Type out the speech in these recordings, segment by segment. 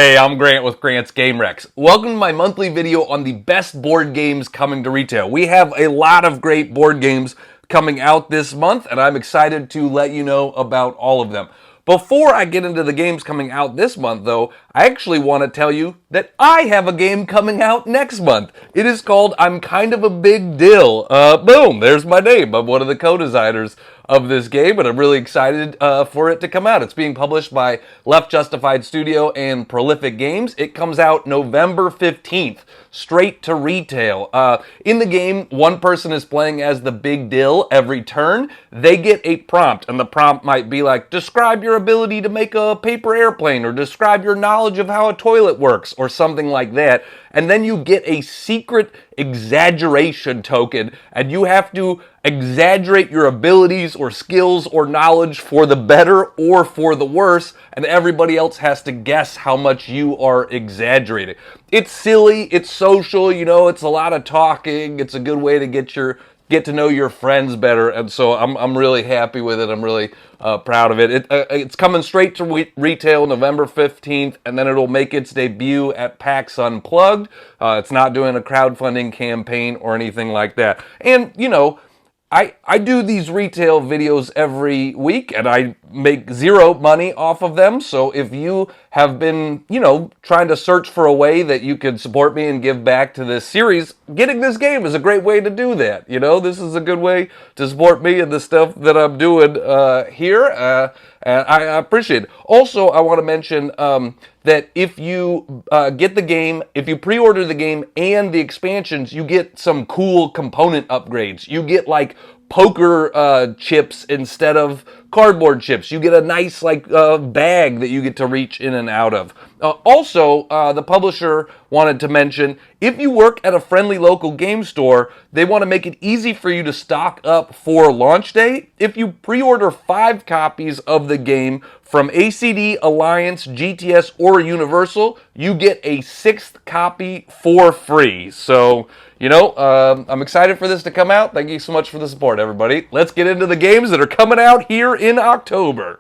Hey, I'm Grant with Grant's Game Rex. Welcome to my monthly video on the best board games coming to retail. We have a lot of great board games coming out this month, and I'm excited to let you know about all of them. Before I get into the games coming out this month, though, I actually want to tell you that I have a game coming out next month. It is called I'm Kind of a Big Dill. Boom, there's my name. I'm one of the co-designers of this game, and I'm really excited for it to come out. It's being published by Left Justified Studio and Prolific Games. It comes out November 15th, straight to retail. In the game, one person is playing as the Big Dill every turn. They get a prompt, and the prompt might be like, describe your ability to make a paper airplane, or describe your knowledge of how a toilet works, or something like that. And then you get a secret exaggeration token, and you have to exaggerate your abilities or skills or knowledge for the better or for the worse, and everybody else has to guess how much you are exaggerating. It's silly, it's social, it's a lot of talking. It's a good way to get to know your friends better, and so I'm really happy with it. I'm really proud of it. It's coming straight to retail November 15th, and then it'll make its debut at PAX Unplugged. It's not doing a crowdfunding campaign or anything like that. And, I do these retail videos every week, and I make zero money off of them. So if you have been, trying to search for a way that you could support me and give back to this series, getting this game is a great way to do that. This is a good way to support me and the stuff that I'm doing here, and I appreciate it. Also, I want to mention that if you get the game, if you pre-order the game and the expansions, you get some cool component upgrades. You get like poker chips instead of cardboard chips. You get a nice bag that you get to reach in and out of. Also, the publisher wanted to mention, if you work at a friendly local game store, they want to make it easy for you to stock up for launch day. If you pre-order 5 copies of the game from ACD, Alliance, GTS, or Universal, you get a 6th copy for free. So, I'm excited for this to come out. Thank you so much for the support, everybody. Let's get into the games that are coming out here in October.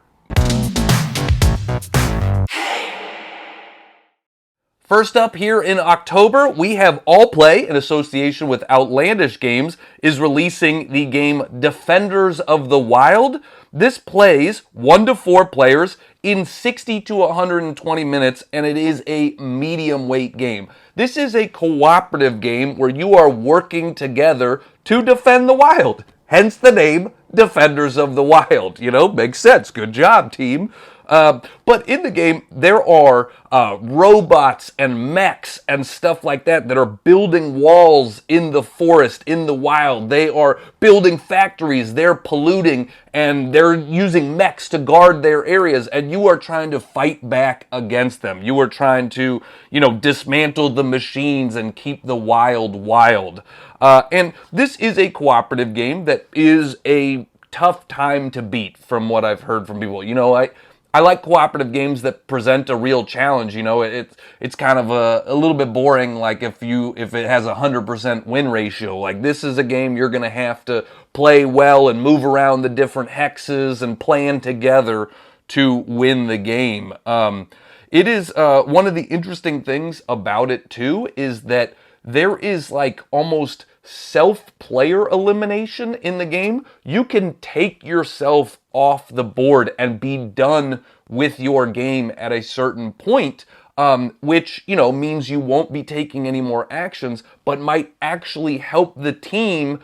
First up here in October, we have All Play, in association with Outlandish Games, is releasing the game Defenders of the Wild. This plays 1 to 4 players in 60 to 120 minutes, and it is a medium weight game. This is a cooperative game where you are working together to defend the wild. Hence the name Defenders of the Wild. Makes sense. Good job, team. But in the game, there are robots and mechs and stuff like that are building walls in the forest, in the wild. They are building factories, they're polluting, and they're using mechs to guard their areas, and you are trying to fight back against them. You are trying to, dismantle the machines and keep the wild wild. And this is a cooperative game that is a tough time to beat, from what I've heard from people. I like cooperative games that present a real challenge. It's kind of a little bit boring, like if it has a 100% win ratio. Like, this is a game you're going to have to play well and move around the different hexes and plan together to win the game. It is one of the interesting things about it too is that there is almost self-player elimination in the game. You can take yourself off the board and be done with your game at a certain point, which, means you won't be taking any more actions, but might actually help the team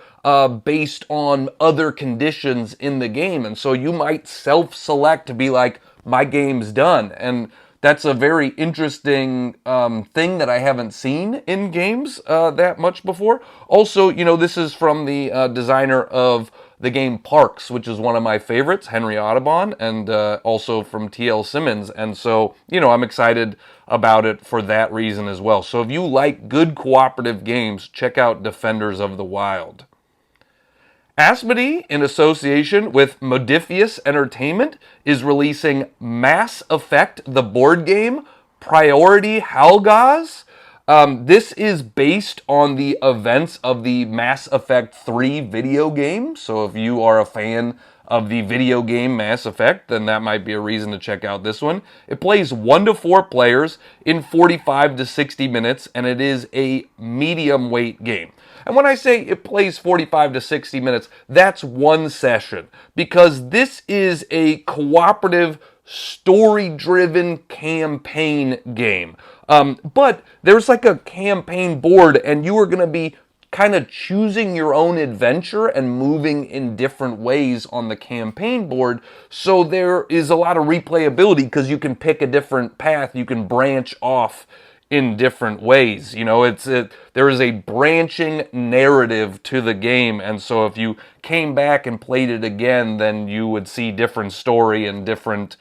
based on other conditions in the game. And so you might self-select to be like, my game's done. And that's a very interesting thing that I haven't seen in games that much before. Also, this is from the designer of the game Parks, which is one of my favorites, Henry Audubon, and also from T.L. Simmons. And so, I'm excited about it for that reason as well. So if you like good cooperative games, check out Defenders of the Wild. Asmodee, in association with Modifius Entertainment, is releasing Mass Effect, the board game, Priority Hagalaz. This is based on the events of the Mass Effect 3 video game. So if you are a fan of the video game Mass Effect, then that might be a reason to check out this one. It plays 1 to 4 players in 45 to 60 minutes, and it is a medium weight game. And when I say it plays 45 to 60 minutes, that's one session, because this is a cooperative, story-driven campaign game. But there's like a campaign board, and you are going to be kind of choosing your own adventure and moving in different ways on the campaign board. So there is a lot of replayability because you can pick a different path. You can branch off in different ways. You know, there is a branching narrative to the game, and so if you came back and played it again, then you would see different story and different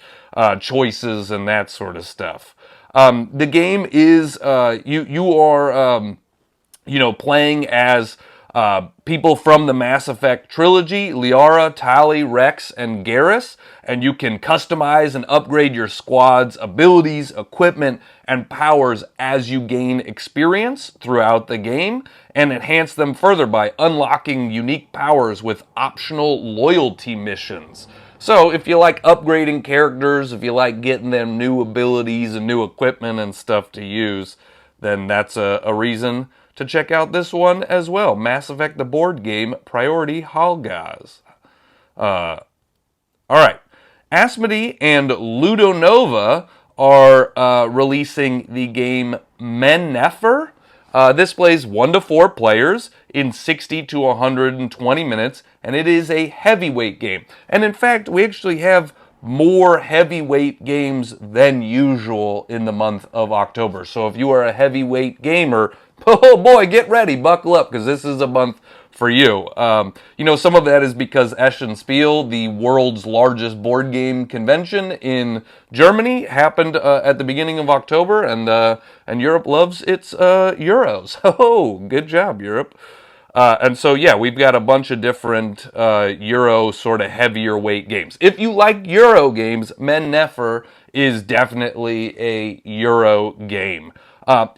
choices and that sort of stuff. The game is you are playing as people from the Mass Effect trilogy: Liara, Tali, Rex, and Garrus, and you can customize and upgrade your squad's abilities, equipment, and powers as you gain experience throughout the game, and enhance them further by unlocking unique powers with optional loyalty missions. So if you like upgrading characters, if you like getting them new abilities and new equipment and stuff to use, then that's a reason to check out this one as well. Mass Effect the board game, Priority Hagalaz. All right. Asmodee and Ludonova are releasing the game Men-Nefer. This plays 1 to 4 players in 60 to 120 minutes, and it is a heavyweight game. And in fact, we actually have more heavyweight games than usual in the month of October. So if you are a heavyweight gamer, oh boy, get ready, buckle up, because this is a month for you. Some of that is because Essen Spiel, the world's largest board game convention in Germany, happened at the beginning of October, and Europe loves its Euros. Oh, good job, Europe. And so, yeah, we've got a bunch of different Euro sort of heavier weight games. If you like Euro games, Men-Nefer is definitely a Euro game.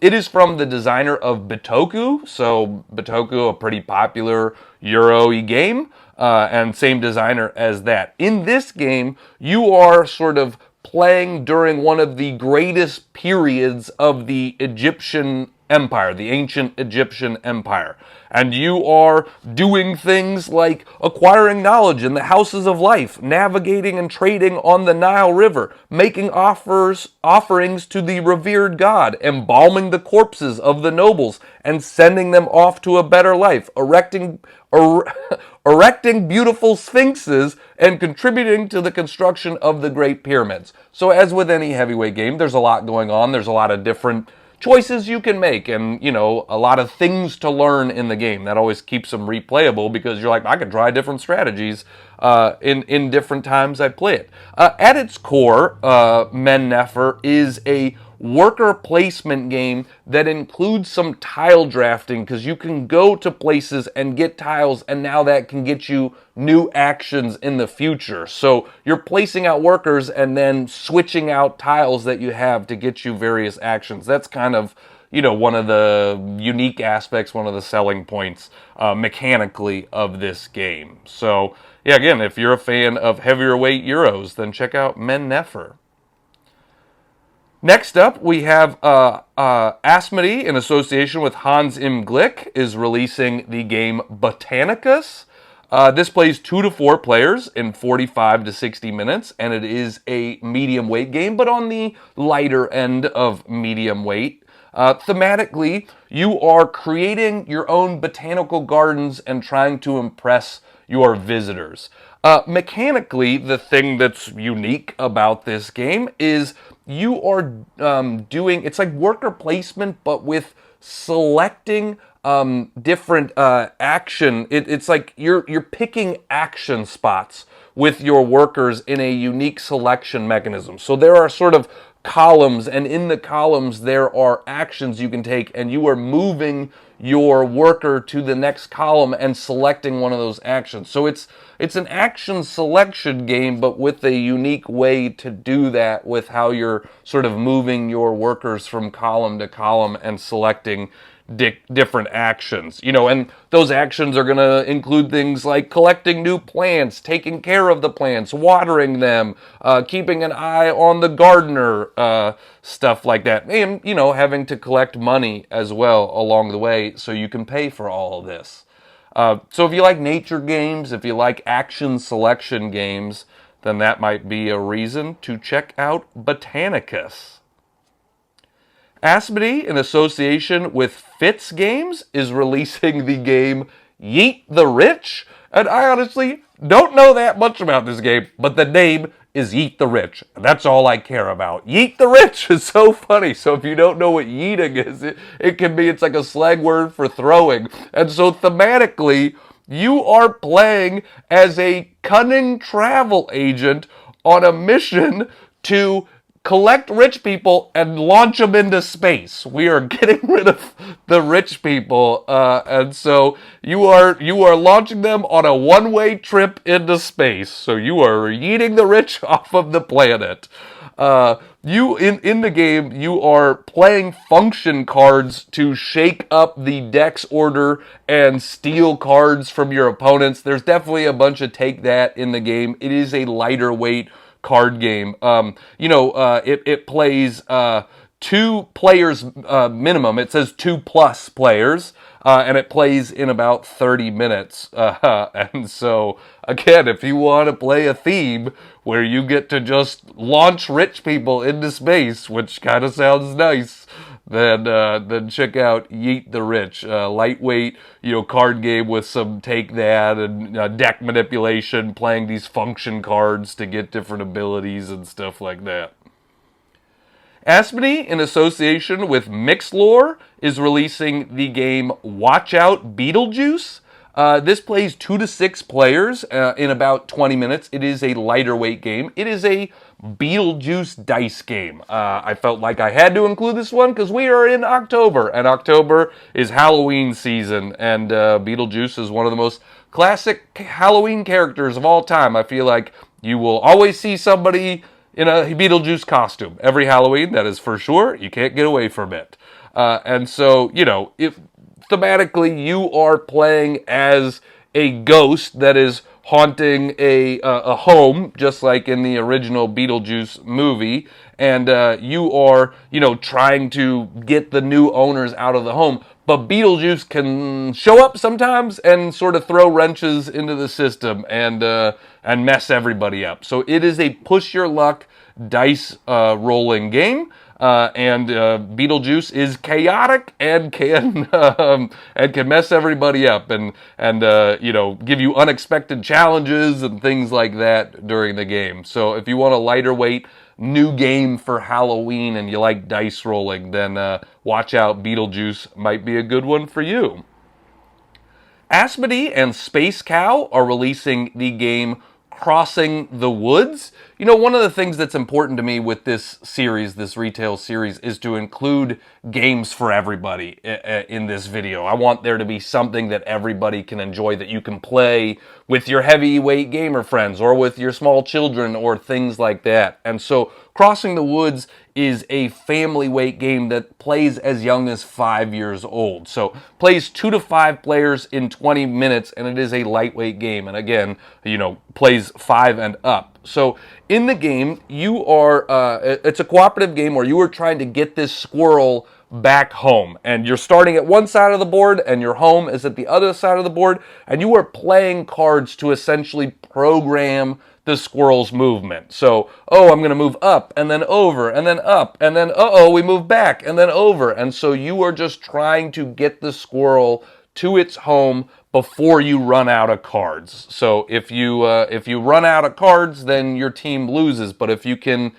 It is from the designer of Bitoku, so Bitoku, a pretty popular Euro-y game, and same designer as that. In this game, you are sort of playing during one of the greatest periods of the Egyptian Empire, the ancient Egyptian Empire. And you are doing things like acquiring knowledge in the houses of life, navigating and trading on the Nile River, making offerings to the revered god, embalming the corpses of the nobles, and sending them off to a better life, erecting beautiful sphinxes, and contributing to the construction of the Great Pyramids. So as with any heavyweight game, there's a lot going on. There's a lot of different choices you can make, and a lot of things to learn in the game. That always keeps them replayable, because you're like, I could try different strategies in different times I play it. At its core, Men-Nefer is a worker placement game that includes some tile drafting, because you can go to places and get tiles, and now that can get you new actions in the future. So you're placing out workers and then switching out tiles that you have to get you various actions. That's kind of one of the unique aspects, one of the selling points mechanically of this game. So yeah, again, if you're a fan of heavier weight Euros, then check out Men-Nefer. Next up, we have Asmodee, in association with Hans Im Glück, is releasing the game Botanicus. This plays 2 to 4 players in 45 to 60 minutes, and it is a medium weight game, but on the lighter end of medium weight. Thematically, you are creating your own botanical gardens and trying to impress your visitors. Mechanically, the thing that's unique about this game is you are doing, it's like worker placement, but with selecting different action. It's like you're picking action spots with your workers in a unique selection mechanism. So there are sort of columns, and in the columns there are actions you can take, and you are moving your worker to the next column and selecting one of those actions. So it's an action selection game, but with a unique way to do that with how you're sort of moving your workers from column to column and selecting different actions, and those actions are going to include things like collecting new plants, taking care of the plants, watering them, keeping an eye on the gardener, stuff like that, and having to collect money as well along the way so you can pay for all of this. So if you like nature games, if you like action selection games, then that might be a reason to check out Botanicus. Asmodee, in association with Fitz Games, is releasing the game Yeet the Rich. And I honestly don't know that much about this game, but the name is Yeet the Rich. That's all I care about. Yeet the Rich is so funny. So if you don't know what yeeting is, it's like a slang word for throwing. And so thematically, you are playing as a cunning travel agent on a mission to collect rich people and launch them into space. We are getting rid of the rich people, and so you are launching them on a one-way trip into space. So you are yeeting the rich off of the planet. You in the game, you are playing function cards to shake up the deck's order and steal cards from your opponents. There's definitely a bunch of take that in the game. It is a lighter weight card game. It plays 2 players minimum. It says 2+ players, and it plays in about 30 minutes. And so, again, if you want to play a theme where you get to just launch rich people into space, which kind of sounds nice, then check out Yeet the Rich, lightweight, card game with some take that and deck manipulation, playing these function cards to get different abilities and stuff like that. Asmodee, in association with Mixlore, is releasing the game Watch Out Beetlejuice. This plays 2 to 6 players in about 20 minutes. It is a lighter weight game. It is a Beetlejuice dice game. I felt like I had to include this one because we are in October, and October is Halloween season, and Beetlejuice is one of the most classic Halloween characters of all time. I feel like you will always see somebody in a Beetlejuice costume every Halloween, that is for sure. You can't get away from it. And so, if thematically you are playing as a ghost that is haunting a home, just like in the original Beetlejuice movie, and you are, trying to get the new owners out of the home. But Beetlejuice can show up sometimes and sort of throw wrenches into the system and mess everybody up. So it is a push your luck dice rolling game. And Beetlejuice is chaotic and can mess everybody up and give you unexpected challenges and things like that during the game. So if you want a lighter weight new game for Halloween and you like dice rolling, then Watch Out Beetlejuice might be a good one for you. Asmodee and Space Cow are releasing the game Crossing the Woods. One of the things that's important to me with this series, this retail series, is to include games for everybody in this video. I want there to be something that everybody can enjoy, that you can play with your heavyweight gamer friends or with your small children or things like that. And so Crossing the Woods is a family weight game that plays as young as 5 years old. So plays 2 to 5 players in 20 minutes, and it is a lightweight game. And again, plays 5 and up. So in the game, you are, it's a cooperative game where you are trying to get this squirrel back home. And you're starting at one side of the board, and your home is at the other side of the board, and you are playing cards to essentially program the squirrel's movement. So, I'm going to move up, and then over, and then up, and then, we move back, and then over. And so you are just trying to get the squirrel to its home before you run out of cards. So if you run out of cards, then your team loses. But if you can,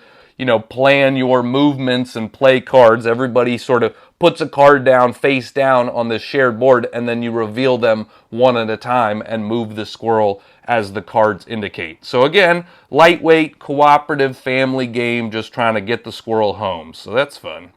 plan your movements and play cards, everybody sort of puts a card down face down on this shared board, and then you reveal them one at a time and move the squirrel as the cards indicate. So again, lightweight, cooperative family game, just trying to get the squirrel home. So that's fun.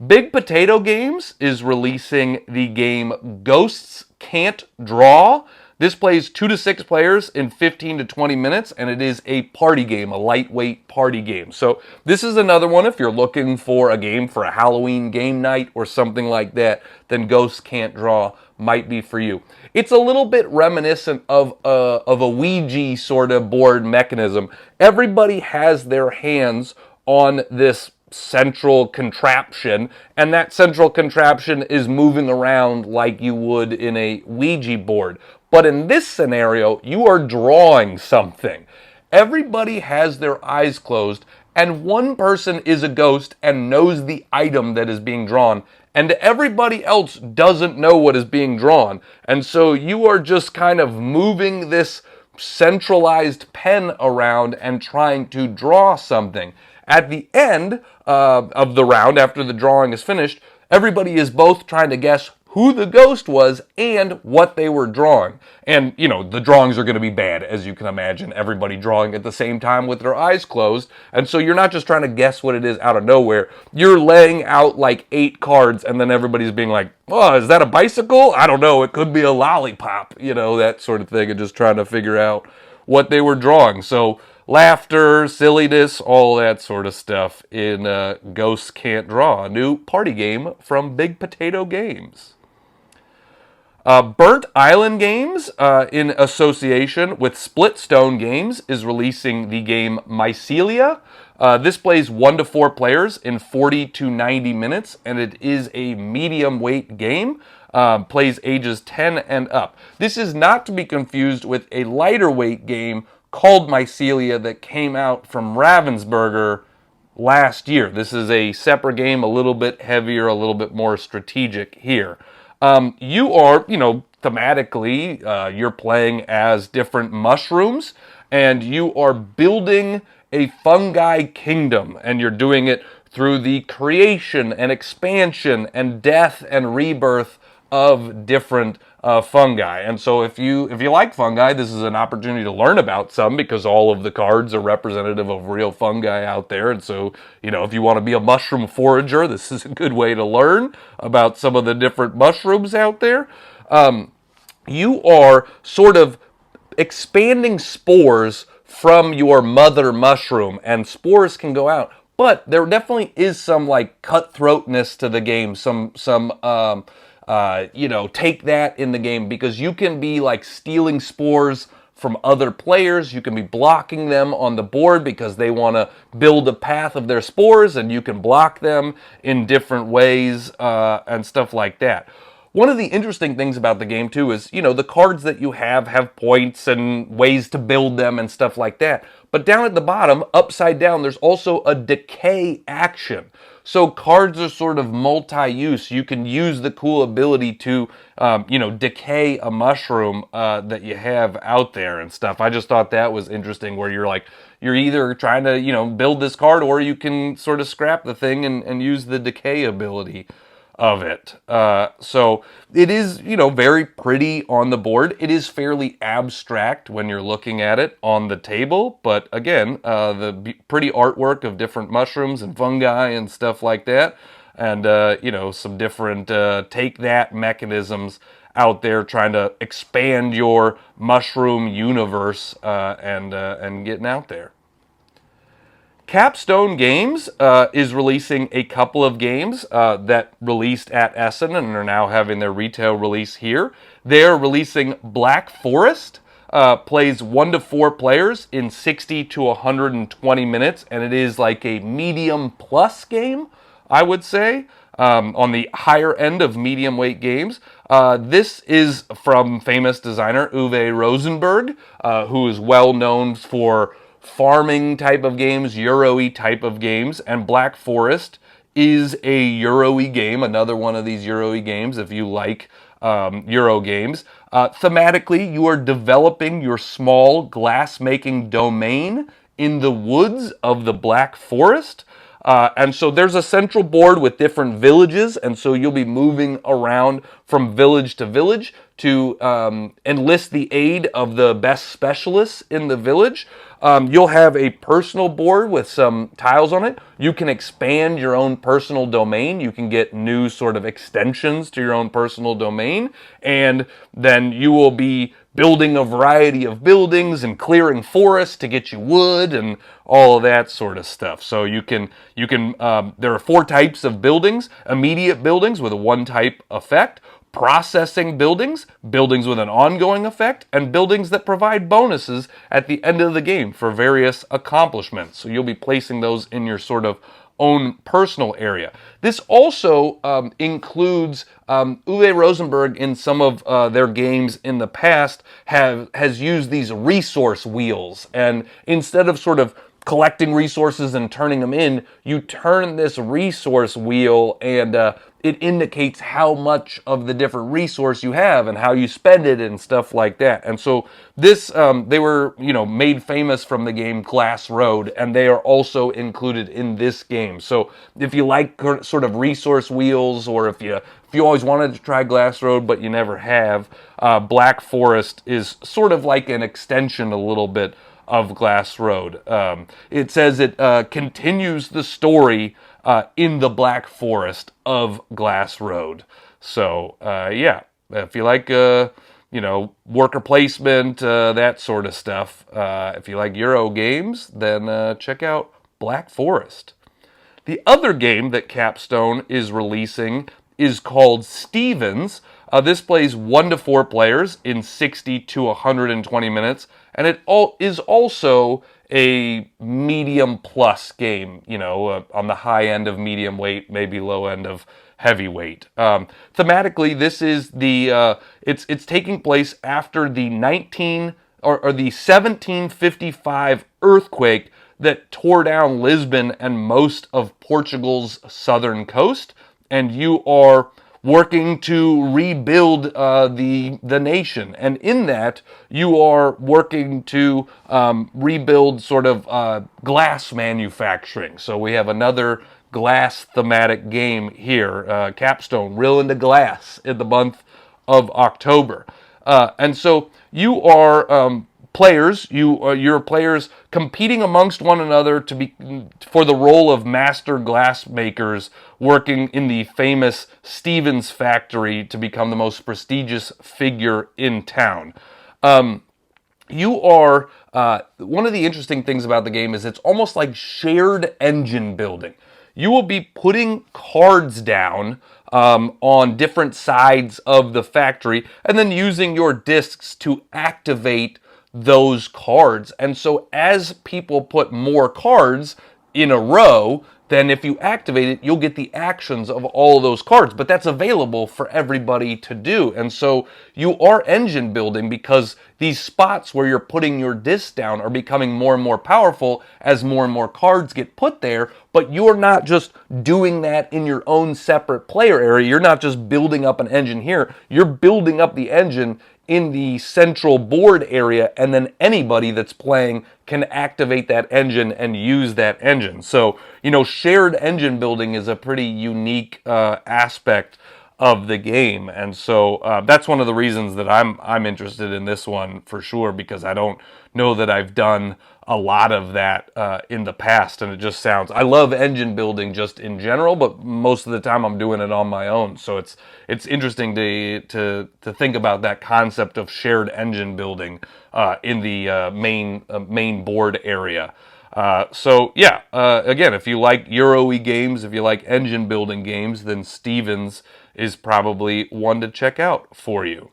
Big Potato Games is releasing the game Ghosts Can't Draw. This plays 2 to 6 players in 15 to 20 minutes, and it is a party game, a lightweight party game. So this is another one. If you're looking for a game for a Halloween game night or something like that, then Ghosts Can't Draw might be for you. It's a little bit reminiscent of a Ouija sort of board mechanism. Everybody has their hands on this central contraption, and that central contraption is moving around like you would in a Ouija board. But in this scenario, you are drawing something. Everybody has their eyes closed, and one person is a ghost and knows the item that is being drawn, and everybody else doesn't know what is being drawn. And so you are just kind of moving this centralized pen around and trying to draw something. At the end of the round, after the drawing is finished, everybody is both trying to guess who the ghost was and what they were drawing. And, you know, the drawings are going to be bad, as you can imagine. Everybody drawing at the same time with their eyes closed. And so you're not just trying to guess what it is out of nowhere. You're laying out like 8 cards, and then everybody's being like, oh, is that a bicycle? I don't know. It could be a lollipop. You know, that sort of thing. And just trying to figure out what they were drawing. So laughter, silliness, all that sort of stuff in Ghosts Can't Draw, a new party game from Big Potato Games. Burnt Island Games, in association with Splitstone Games, is releasing the game Mycelia. This plays 1 to 4 players in 40 to 90 minutes, and it is a medium weight game. Plays ages 10 and up. This is not to be confused with a lighter weight game called Mycelia that came out from Ravensburger last year. This is a separate game, a little bit heavier, a little bit more strategic here. You are, you know, thematically, you're playing as different mushrooms, and you are building a fungi kingdom, and you're doing it through the creation and expansion and death and rebirth of different fungi. And so if you like fungi, this is an opportunity to learn about some, because all of the cards are representative of real fungi out there. And so, you know, if you want to be a mushroom forager, this is a good way to learn about some of the different mushrooms out there. You are sort of expanding spores from your mother mushroom, and spores can go out. But there definitely is some like cutthroatness to the game, some you know, take that in the game, because you can be like stealing spores from other players. You can be blocking them on the board because they want to build a path of their spores, and you can block them in different ways and stuff like that. One of the interesting things about the game too is, you know, the cards that you have points and ways to build them and stuff like that. But down at the bottom, upside down, there's also a decay action. So cards are sort of multi-use. You can use the cool ability to, you know, decay a mushroom that you have out there and stuff. I just thought that was interesting, where you're like, you're either trying to, you know, build this card, or you can sort of scrap the thing and use the decay ability of it. So it is, you know, very pretty on the board. It is fairly abstract when you're looking at it on the table, but again, the pretty artwork of different mushrooms and fungi and stuff like that, and you know, some different take that mechanisms out there, trying to expand your mushroom universe and getting out there. Capstone Games is releasing a couple of games that released at Essen and are now having their retail release here. They're releasing Black Forest, plays 1 to 4 players in 60 to 120 minutes, and it is like a medium plus game, I would say, on the higher end of medium weight games. This is from famous designer Uwe Rosenberg, who is well known for farming type of games, Euro-y type of games, and Black Forest is a Euro-y game, another one of these Euro-y games if you like Euro games. Thematically, you are developing your small glass-making domain in the woods of the Black Forest. And so there's a central board with different villages, and so you'll be moving around from village to village to enlist the aid of the best specialists in the village. You'll have a personal board with some tiles on it. You can expand your own personal domain. You can get new sort of extensions to your own personal domain, and then you will be building a variety of buildings and clearing forests to get you wood and all of that sort of stuff. So there are 4 types of buildings: immediate buildings with a 1-type effect, processing buildings, buildings with an ongoing effect, and buildings that provide bonuses at the end of the game for various accomplishments. So you'll be placing those in your sort of own personal area. This also includes Uwe Rosenberg in some of their games in the past has used these resource wheels, and instead of sort of collecting resources and turning them in, you turn this resource wheel and it indicates how much of the different resource you have and how you spend it and stuff like that. And so this, they were, made famous from the game Glass Road, and they are also included in this game. So if you like sort of resource wheels, or if you always wanted to try Glass Road but you never have, Black Forest is sort of like an extension a little bit of Glass Road. It says it continues the story in the Black Forest of Glass Road. So, yeah, if you like, worker placement, that sort of stuff, if you like Euro games, then check out Black Forest. The other game that Capstone is releasing is called Stevens. This plays 1 to 4 players in 60 to 120 minutes, and it is also a medium plus game, on the high end of medium weight, maybe low end of heavyweight. Thematically, this is it's taking place after the the 1755 earthquake that tore down Lisbon and most of Portugal's southern coast, and you are working to rebuild the nation. And in that, you are working to rebuild sort of glass manufacturing. So we have another glass thematic game here. Capstone, real into glass in the month of October. And so you are your players competing amongst one another for the role of master glassmakers, working in the famous Stevens factory to become the most prestigious figure in town. You are one of the interesting things about the game is it's almost like shared engine building. You will be putting cards down on different sides of the factory and then using your discs to activate those cards. And so as people put more cards in a row, then if you activate it, you'll get the actions of all of those cards. But that's available for everybody to do. And so you are engine building because these spots where you're putting your discs down are becoming more and more powerful as more and more cards get put there. But you're not just doing that in your own separate player area. You're not just building up an engine here. You're building up the engine in the central board area, and then anybody that's playing can activate that engine and use that engine. So, shared engine building is a pretty unique aspect of the game, and so that's one of the reasons that I'm interested in this one for sure, because I don't know that I've done a lot of that in the past, and it just sounds, I love engine building just in general, but most of the time I'm doing it on my own. So it's interesting to think about that concept of shared engine building in the main board area. So yeah, again, if you like Euro-y games, if you like engine building games, then Stevens is probably one to check out for you.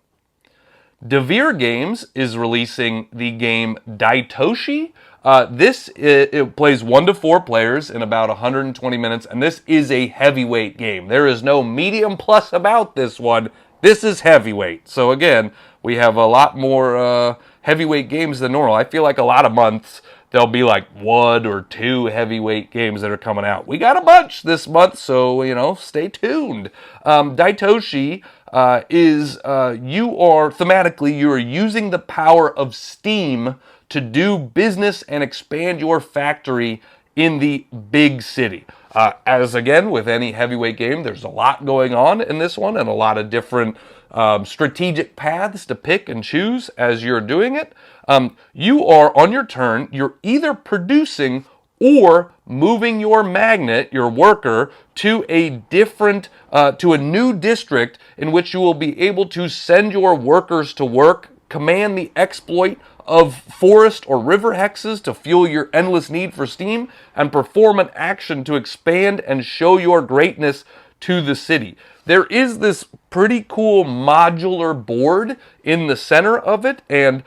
Devere Games is releasing the game Daitoshi. It plays 1 to 4 players in about 120 minutes, and this is a heavyweight game. There is no medium plus about this one. This is heavyweight. So again, we have a lot more heavyweight games than normal. I feel like a lot of months there'll be like 1 or 2 heavyweight games that are coming out. We got a bunch this month, so stay tuned. Daitoshi you are using the power of steam to do business and expand your factory in the big city. As again, with any heavyweight game, there's a lot going on in this one and a lot of different strategic paths to pick and choose as you're doing it. You are, on your turn, you're either producing or moving your magnet, your worker, to a different, to a new district in which you will be able to send your workers to work, command the exploit of forest or river hexes to fuel your endless need for steam, and perform an action to expand and show your greatness to the city. There is this pretty cool modular board in the center of it, and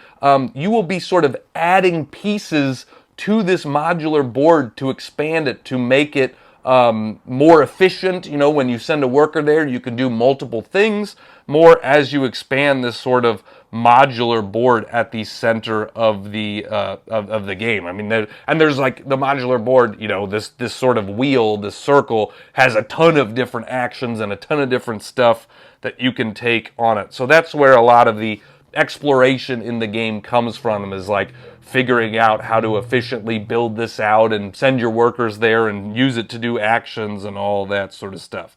you will be sort of adding pieces to this modular board to expand it, to make it more efficient. You know, when you send a worker there, you can do multiple things more as you expand this sort of modular board at the center of the game. I mean, there's like the modular board, you know, this sort of wheel, this circle has a ton of different actions and a ton of different stuff that you can take on it. So that's where a lot of the exploration in the game comes from, is like figuring out how to efficiently build this out and send your workers there and use it to do actions and all that sort of stuff.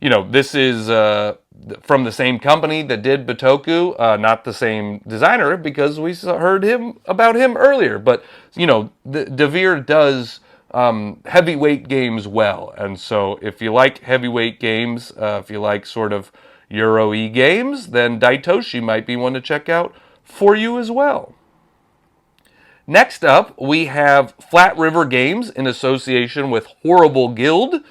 You know, this is from the same company that did Botoku, not the same designer, because we heard about him earlier. But, you know, Devere does heavyweight games well. And so if you like heavyweight games, if you like sort of Euro-y games, then Daitoshi might be one to check out for you as well. Next up, we have Flat River Games, in association with Horrible Guild,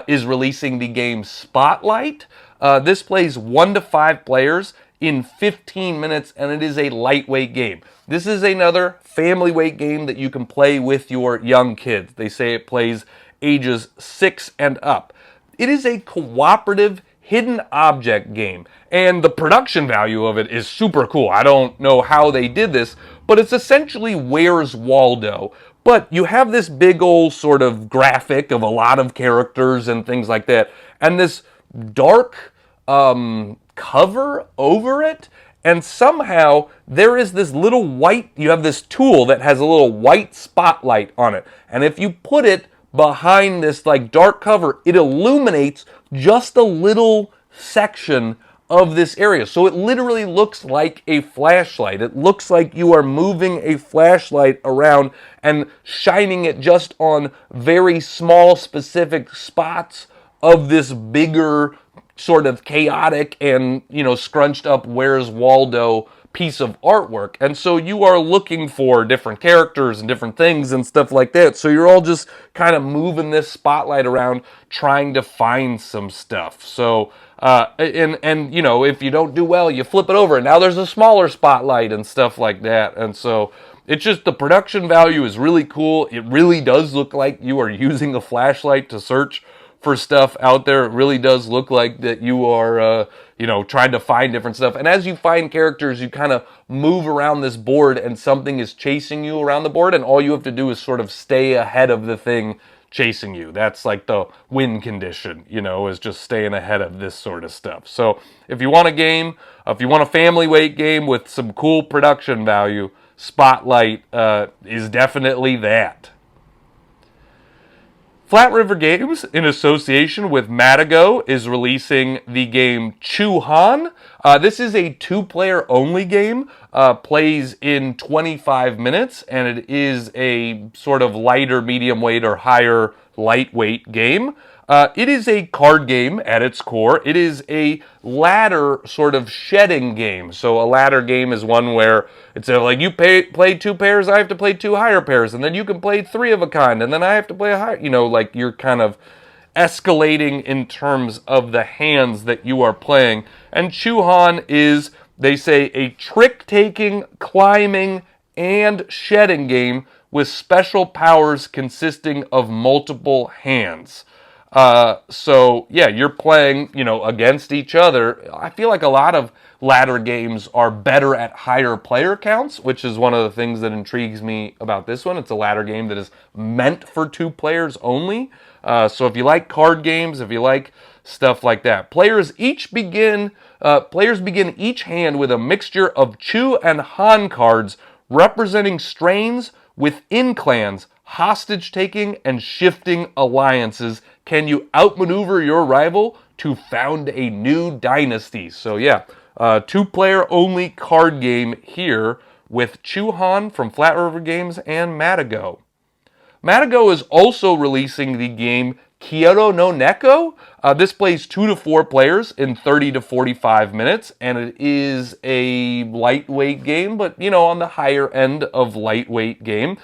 is releasing the game Spotlight. This plays 1 to 5 players in 15 minutes, and it is a lightweight game. This is another family weight game that you can play with your young kids. They say it plays ages 6 and up. It is a cooperative hidden object game, and the production value of it is super cool. I don't know how they did this, but it's essentially Where's Waldo. But you have this big old sort of graphic of a lot of characters and things like that, and this dark cover over it, and somehow there is this little white, you have this tool that has a little white spotlight on it, and if you put it behind this like dark cover, it illuminates just a little section of this area. So it literally looks like a flashlight. It looks like you are moving a flashlight around and shining it just on very small specific spots of this bigger sort of chaotic and, you know, scrunched up Where's Waldo piece of artwork. And so you are looking for different characters and different things and stuff like that. So you're all just kind of moving this spotlight around trying to find some stuff. So and you know, if you don't do well, you flip it over and now there's a smaller spotlight and stuff like that. And so it's just, the production value is really cool. It really does look like you are using a flashlight to search for stuff out there. It really does look like that you are, you know, trying to find different stuff. And as you find characters, you kind of move around this board and something is chasing you around the board, and all you have to do is sort of stay ahead of the thing chasing you. That's like the win condition, you know, is just staying ahead of this sort of stuff. So if you want a game, if you want a family weight game with some cool production value, Spotlight is definitely that. Flat River Games, in association with Matago, is releasing the game Chu Han. This is a 2-player only game, plays in 25 minutes, and it is a sort of lighter, medium weight, or higher lightweight game. It is a card game at its core. It is a ladder sort of shedding game. So a ladder game is one where it's like you play 2 pairs, I have to play 2 higher pairs, and then you can play 3 of a kind, and then I have to play a higher, you know, like you're kind of escalating in terms of the hands that you are playing. And Chu Han is, they say, a trick-taking, climbing, and shedding game with special powers consisting of multiple hands. So yeah, you're playing, you know, against each other. I feel like a lot of ladder games are better at higher player counts, which is one of the things that intrigues me about this one. It's a ladder game that is meant for 2 players only. So if you like card games, if you like stuff like that, players begin each hand with a mixture of Chu and Han cards representing strains within clans, hostage taking and shifting alliances. Can you outmaneuver your rival to found a new dynasty? So yeah, 2-player only card game here with Chu Han from Flat River Games and Matago. Matago is also releasing the game Kyoto No Neko. This plays 2 to 4 players in 30 to 45 minutes, and it is a lightweight game, but, you know, on the higher end of lightweight game.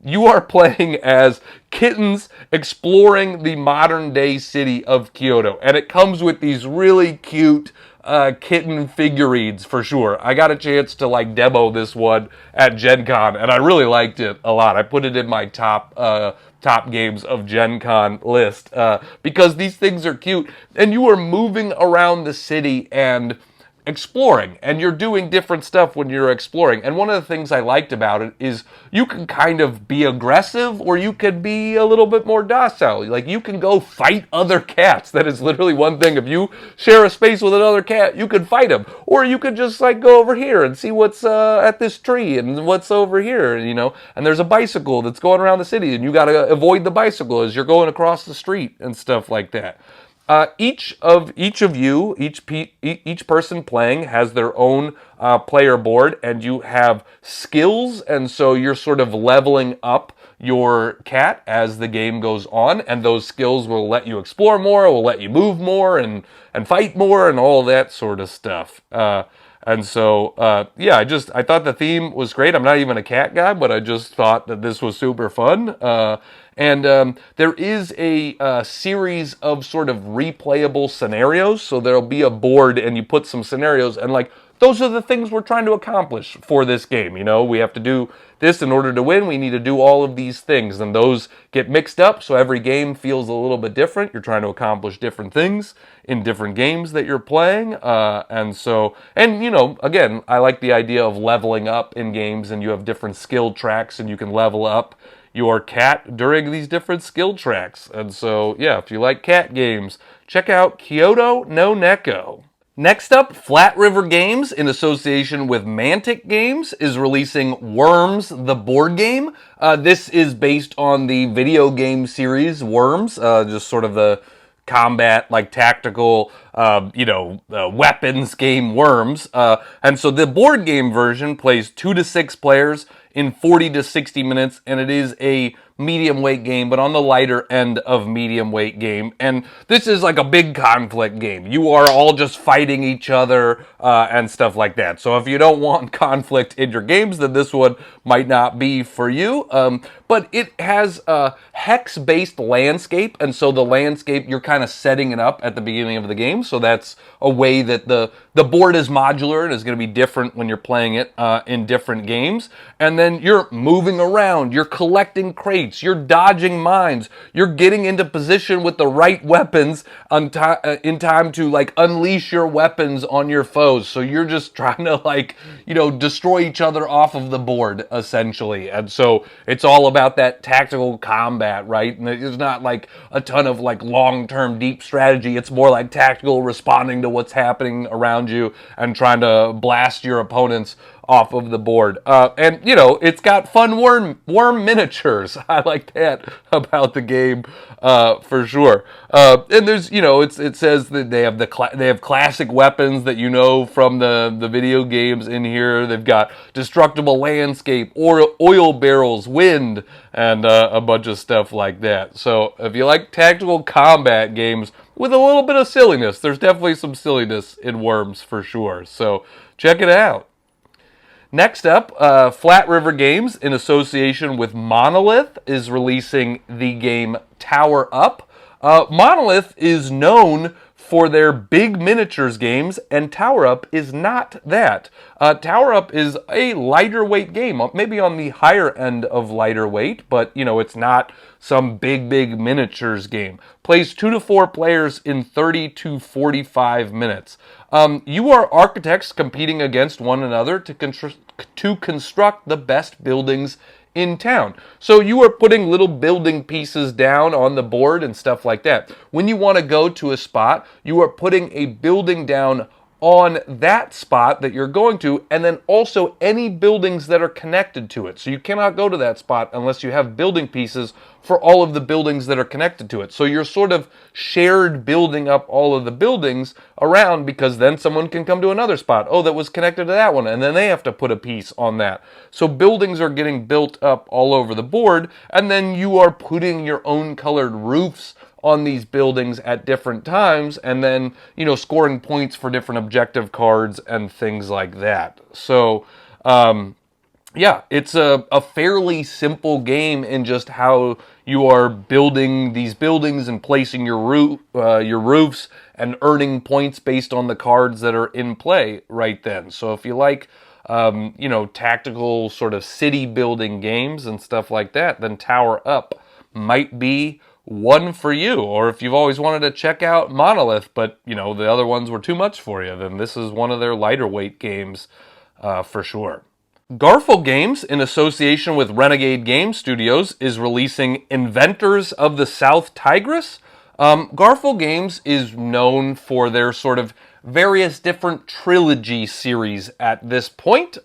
You are playing as kittens exploring the modern-day city of Kyoto, and it comes with these really cute kitten figurines for sure. I got a chance to like demo this one at Gen Con, and I really liked it a lot. I put it in my top games of Gen Con list because these things are cute, and you are moving around the city and exploring, and you're doing different stuff when you're exploring. And one of the things I liked about it is you can kind of be aggressive, or you can be a little bit more docile. Like, you can go fight other cats. That is literally one thing. If you share a space with another cat, you can fight them. Or you could just like go over here and see what's at this tree and what's over here, you know. And there's a bicycle that's going around the city, and you got to avoid the bicycle as you're going across the street and stuff like that. Each person playing has their own player board, and you have skills, and so you're sort of leveling up your cat as the game goes on, and those skills will let you explore more, will let you move more, and fight more, and all that sort of stuff. And so, yeah, I thought the theme was great. I'm not even a cat guy, but I just thought that this was super fun. And there is a series of sort of replayable scenarios. So there'll be a board, and you put some scenarios, and like, those are the things we're trying to accomplish for this game. You know, we have to do this in order to win. We need to do all of these things, and those get mixed up, so every game feels a little bit different. You're trying to accomplish different things in different games that you're playing. And you know, again, I like the idea of leveling up in games, and you have different skill tracks, and you can level up your cat during these different skill tracks. And so, yeah, if you like cat games, check out Kyoto No Neko. Next up, Flat River Games, in association with Mantic Games, is releasing Worms, the board game. This is based on the video game series Worms, just sort of the combat, like tactical, weapons game Worms. And so the board game version plays 2 to 6 players in 40 to 60 minutes, and it is a medium weight game, but on the lighter end of medium weight game. And this is like a big conflict game. You are all just fighting each other and stuff like that. So if you don't want conflict in your games, then this one might not be for you. But it has a hex-based landscape, and so the landscape, you're kind of setting it up at the beginning of the game. So that's a way that the board is modular and is going to be different when you're playing it in different games. And then you're moving around, you're collecting crates, you're dodging mines, you're getting into position with the right weapons in time to like unleash your weapons on your foes. So you're just trying to like, destroy each other off of the board, essentially. And so it's all about that tactical combat, right? And it's not like a ton of like long-term deep strategy. It's more like tactical, responding to what's happening around you and trying to blast your opponents off of the board. And it's got fun worm miniatures. I like that about the game for sure. And there's, it says that they have classic weapons that from the video games in here. They've got destructible landscape, oil barrels, wind, and a bunch of stuff like that. So if you like tactical combat games with a little bit of silliness, there's definitely some silliness in Worms for sure. So check it out. Next up, Flat River Games, in association with Monolith, is releasing the game Tower Up. Monolith is known for their big miniatures games, and Tower Up is not that. Tower Up is a lighter weight game, maybe on the higher end of lighter weight, but it's not some big miniatures game. Plays 2 to 4 players in 30 to 45 minutes. You are architects competing against one another to construct the best buildings in town. So you are putting little building pieces down on the board and stuff like that. When you want to go to a spot, you are putting a building down on that spot that you're going to, and then also any buildings that are connected to it. So you cannot go to that spot unless you have building pieces for all of the buildings that are connected to it. So you're sort of shared building up all of the buildings around, because then someone can come to another spot. Oh, that was connected to that one, and then they have to put a piece on that. So buildings are getting built up all over the board, and then you are putting your own colored roofs on these buildings at different times, and then, you know, scoring points for different objective cards and things like that. So, yeah, it's a fairly simple game in just how you are building these buildings and placing your roofs and earning points based on the cards that are in play right then. So if you like, you know, tactical sort of city building games and stuff like that, then Tower Up might be one for you. Or if you've always wanted to check out Monolith, but, you know, the other ones were too much for you, then this is one of their lighter weight games for sure. Garfle Games, in association with Renegade Game Studios, is releasing Inventors of the South Tigris. Garfle Games is known for their sort of various different trilogy series at this point.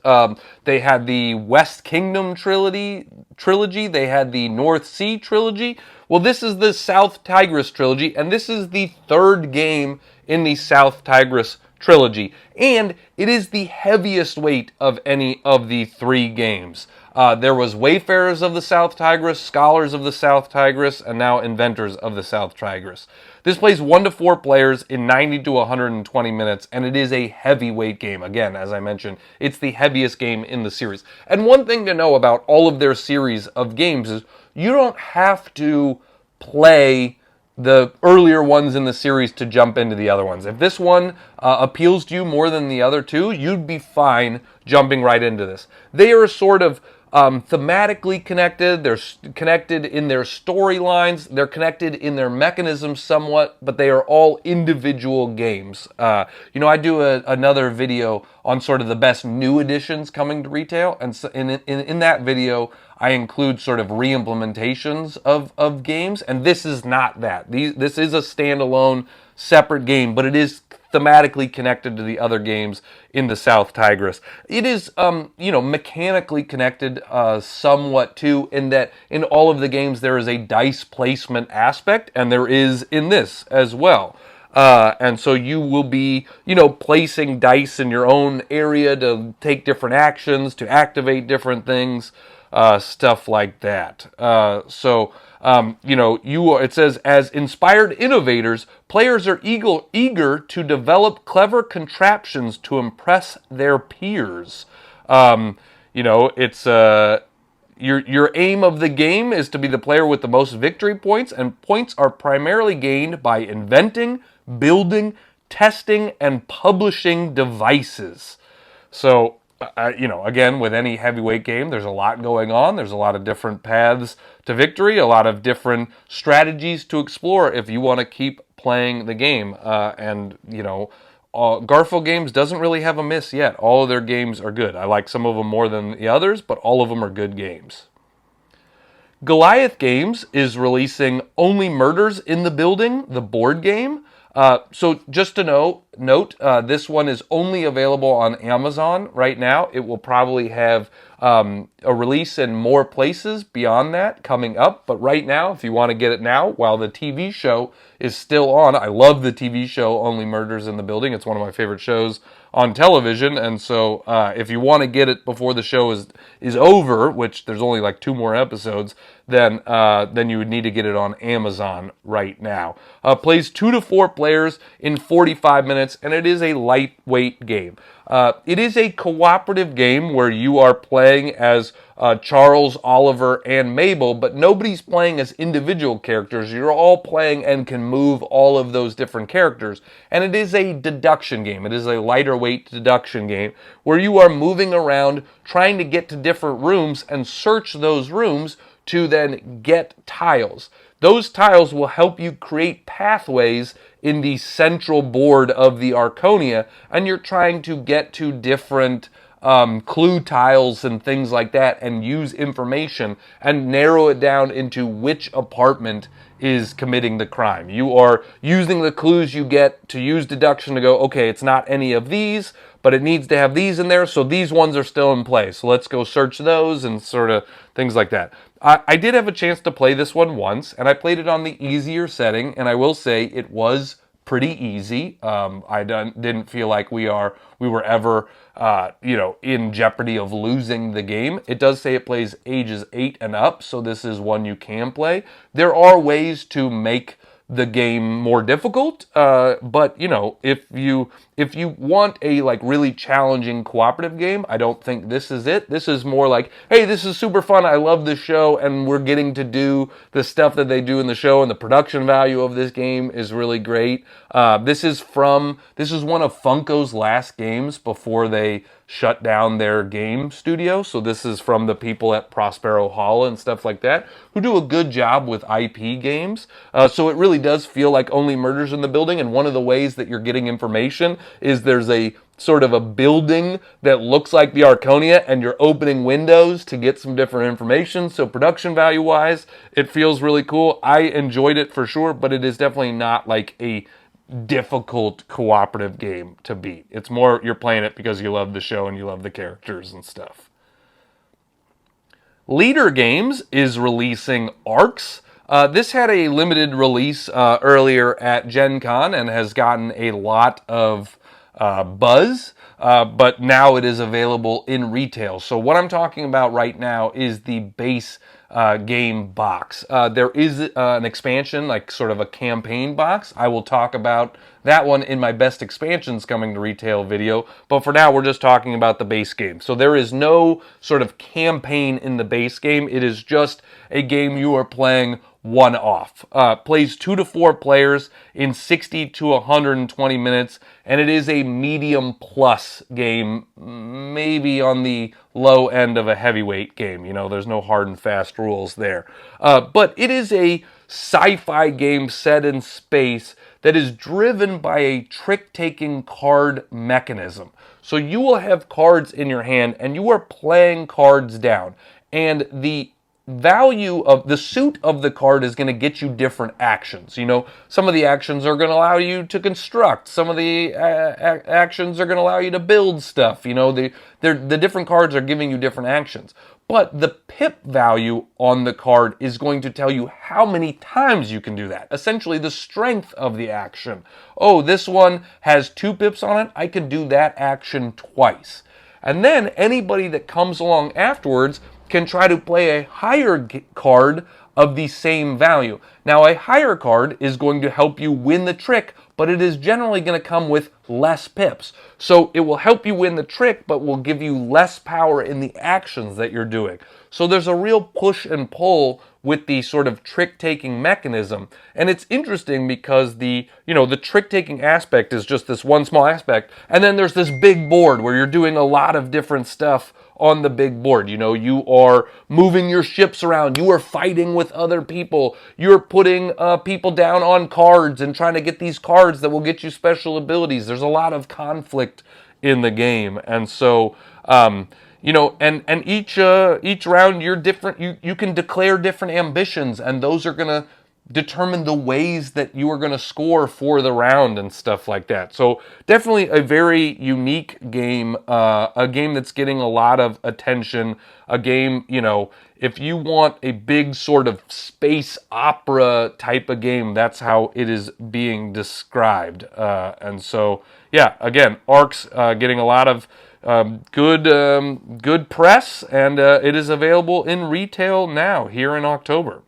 They had the West Kingdom trilogy, they had the North Sea trilogy. Well, this is the South Tigris trilogy, and this is the third game in the South Tigris trilogy, and it is the heaviest weight of any of the three games. There was Wayfarers of the South Tigris, Scholars of the South Tigris, and now Inventors of the South Tigris. This plays 1 to 4 players in 90 to 120 minutes, and it is a heavyweight game. Again, as I mentioned, it's the heaviest game in the series. And one thing to know about all of their series of games is you don't have to play the earlier ones in the series to jump into the other ones. If this one appeals to you more than the other two, you'd be fine jumping right into this. They are sort of thematically connected. They're connected in their storylines. They're connected in their mechanisms somewhat, but they are all individual games. You know, I do another video on sort of the best new additions coming to retail, and so in that video, I include sort of re-implementations of games, and this is not that. This is a standalone, separate game, but it is thematically connected to the other games in the South Tigris. It is, you know, mechanically connected somewhat too, in that in all of the games there is a dice placement aspect, and there is in this as well. And so you will be, you know, placing dice in your own area to take different actions, to activate different things, stuff like that. You know, it says, as inspired innovators, players are eager to develop clever contraptions to impress their peers. You know, it's your aim of the game is to be the player with the most victory points, and points are primarily gained by inventing, building, testing, and publishing devices. So, you know, again, with any heavyweight game, there's a lot going on. There's a lot of different paths to victory, a lot of different strategies to explore if you want to keep playing the game. And, you know, Garfle Games doesn't really have a miss yet. All of their games are good. I like some of them more than the others, but all of them are good games. Goliath Games is releasing Only Murders in the Building, the board game. So just to note, this one is only available on Amazon right now. It will probably have a release in more places beyond that coming up. But right now, if you want to get it now, while the TV show is still on, I love the TV show Only Murders in the Building. It's one of my favorite shows on television. And so if you want to get it before the show is over, which there's only like 2 more episodes, then you would need to get it on Amazon right now. Plays 2 to 4 players in 45 minutes, and it is a lightweight game. It is a cooperative game where you are playing as Charles, Oliver, and Mabel, but nobody's playing as individual characters. You're all playing and can move all of those different characters. And it is a deduction game. It is a lighter weight deduction game where you are moving around trying to get to different rooms and search those rooms to then get tiles. Those tiles will help you create pathways in the central board of the Arconia, and you're trying to get to different clue tiles and things like that and use information and narrow it down into which apartment is committing the crime. You are using the clues you get to use deduction to go, okay, it's not any of these, but it needs to have these in there, so these ones are still in play. So let's go search those and sort of things like that. I did have a chance to play this one once, and I played it on the easier setting, and I will say it was pretty easy. I didn't feel like we were ever in jeopardy of losing the game. It does say it plays ages 8 and up, so this is one you can play. There are ways to make the game more difficult, but if you want a really challenging cooperative game, I don't think this is it. This is more like, hey, this is super fun, I love this show, and we're getting to do the stuff that they do in the show, and the production value of this game is really great. This is one of Funko's last games before they shut down their game studio. So this is from the people at Prospero Hall and stuff like that, who do a good job with IP games. So it really does feel like Only Murders in the Building, and one of the ways that you're getting information is there's a sort of a building that looks like the Arconia, and you're opening windows to get some different information. So production value wise, it feels really cool. I enjoyed it for sure, but it is definitely not like a difficult cooperative game to beat. It's more you're playing it because you love the show and you love the characters and stuff. Leader Games is releasing Arcs. This had a limited release earlier at Gen Con and has gotten a lot of buzz, but now it is available in retail. So what I'm talking about right now is the base game box. There is an expansion, like sort of a campaign box. I will talk about that one in my best expansions coming to retail video, but for now we're just talking about the base game. So there is no sort of campaign in the base game. It is just a game you are playing one-off. Plays 2 to 4 players in 60 to 120 minutes, and it is a medium plus game, maybe on the low end of a heavyweight game. There's no hard and fast rules there. But it is a sci-fi game set in space that is driven by a trick-taking card mechanism. So you will have cards in your hand, and you are playing cards down, and the value of the suit of the card is going to get you different actions. Some of the actions are going to allow you to construct. Some of the actions are going to allow you to build stuff. The different cards are giving you different actions. But the pip value on the card is going to tell you how many times you can do that. Essentially, the strength of the action. Oh, this one has 2 pips on it. I can do that action twice. And then anybody that comes along afterwards can try to play a higher card of the same value. Now, a higher card is going to help you win the trick, but it is generally going to come with less pips. So it will help you win the trick, but will give you less power in the actions that you're doing. So there's a real push and pull with the sort of trick-taking mechanism. And it's interesting because the trick-taking aspect is just this one small aspect, and then there's this big board where you're doing a lot of different stuff on the big board. You are moving your ships around, you are fighting with other people, you're putting people down on cards and trying to get these cards that will get you special abilities. There's a lot of conflict in the game, and so and each round you're different. You can declare different ambitions, and those are gonna determine the ways that you are going to score for the round and stuff like that. So definitely a very unique game, a game that's getting a lot of attention, a game, if you want a big sort of space opera type of game, that's how it is being described. And so, yeah, again, Arcs getting a lot of good press, and it is available in retail now here in October.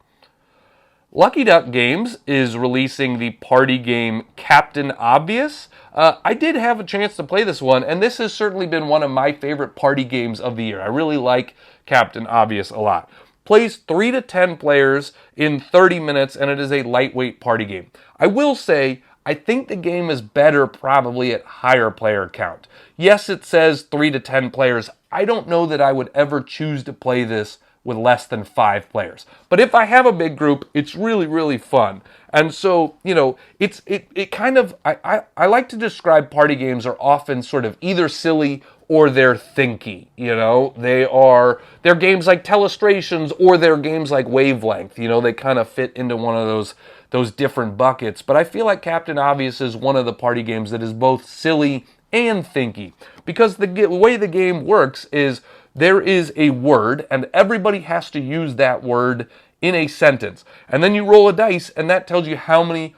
Lucky Duck Games is releasing the party game Captain Obvious. I did have a chance to play this one, and this has certainly been one of my favorite party games of the year. I really like Captain Obvious a lot. Plays 3 to 10 players in 30 minutes, and it is a lightweight party game. I will say, I think the game is better probably at higher player count. Yes, it says 3 to 10 players. I don't know that I would ever choose to play this with less than 5 players. But if I have a big group, it's really, really fun. And so, you know, it kind of, I like to describe party games are often sort of either silly or they're thinky, you know. They're games like Telestrations or they're games like Wavelength, you know. They kind of fit into one of those different buckets. But I feel like Captain Obvious is one of the party games that is both silly and thinky, because the way the game works is there is a word and everybody has to use that word in a sentence, and then you roll a dice and that tells you how many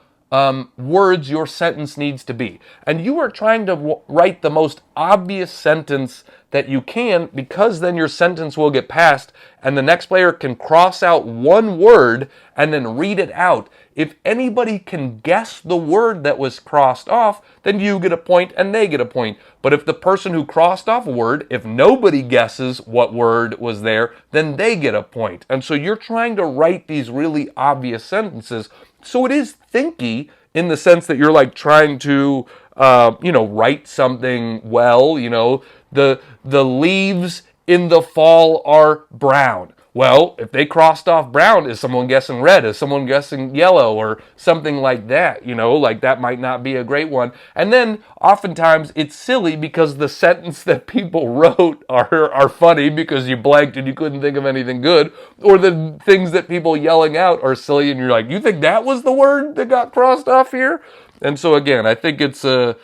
words your sentence needs to be, and you are trying to write the most obvious sentence that you can, because then your sentence will get passed and the next player can cross out one word and then read it out. If anybody can guess the word that was crossed off, then you get a point and they get a point. But if the person who crossed off a word, if nobody guesses what word was there, then they get a point. And so you're trying to write these really obvious sentences. So it is thinky in the sense that you're like trying to, write something well. You know, the leaves in the fall are brown. Well, if they crossed off brown, is someone guessing red? Is someone guessing yellow or something like that? You know, like that might not be a great one. And then oftentimes it's silly because the sentence that people wrote are funny because you blanked and you couldn't think of anything good, or the things that people yelling out are silly and you're like, you think that was the word that got crossed off here? And so again, I think it's a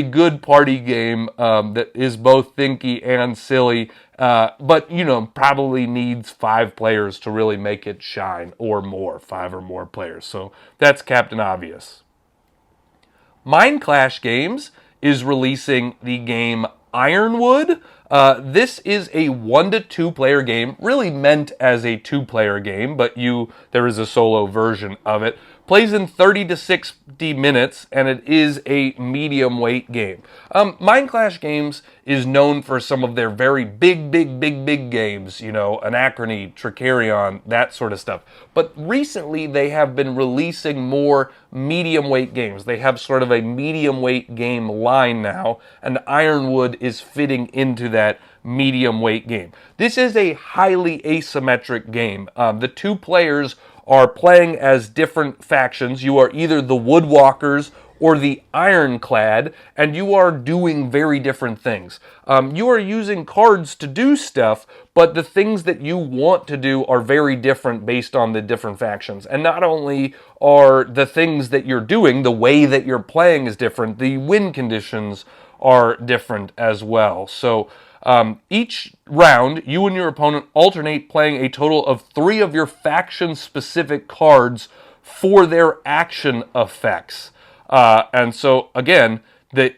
good party game that is both thinky and silly, but you know, probably needs 5 players to really make it shine, or more, 5 or more players. So that's Captain Obvious. Mind Clash Games is releasing the game Ironwood. This is a 1 to 2 player game, really meant as a 2-player game, but there is a solo version of it. Plays in 30 to 60 minutes, and it is a medium weight game. Mind Clash Games is known for some of their very big games, you know, Anachrony, Tricarion, that sort of stuff. But recently they have been releasing more medium weight games. They have sort of a medium weight game line now, and Ironwood is fitting into that medium weight game. This is a highly asymmetric game. The 2 players are playing as different factions. You are either the Woodwalkers or the Ironclad, and you are doing very different things. You are using cards to do stuff, but the things that you want to do are very different based on the different factions. And not only are the things that you're doing, the way that you're playing is different, the win conditions are different as well. So each round, you and your opponent alternate playing a total of 3 of your faction-specific cards for their action effects. And so, again,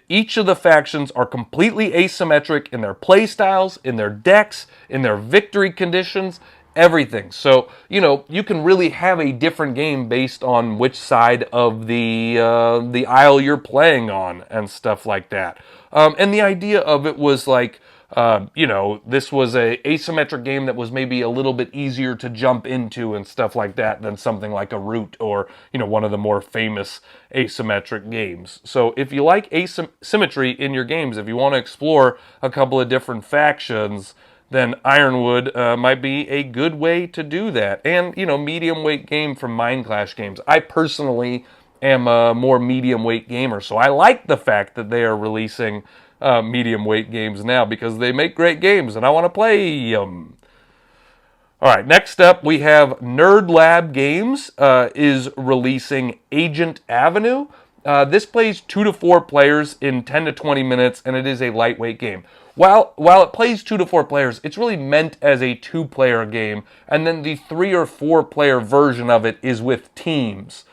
each of the factions are completely asymmetric in their play styles, in their decks, in their victory conditions, everything. So, you know, you can really have a different game based on which side of the aisle you're playing on and stuff like that. And the idea of it was like, this was a asymmetric game that was maybe a little bit easier to jump into and stuff like that than something like a Root or, one of the more famous asymmetric games. So if you like asymmetry in your games, if you want to explore a couple of different factions, then Ironwood might be a good way to do that. And, medium weight game from Mind Clash Games. I personally am a more medium weight gamer, so I like the fact that they are releasing medium weight games now, because they make great games and I want to play them. Alright, next up we have Nerd Lab Games is releasing Agent Avenue. This plays 2 to 4 players in 10 to 20 minutes, and it is a lightweight game. While it plays 2 to 4 players, it's really meant as a 2-player game, and then the 3 or 4 player version of it is with teams.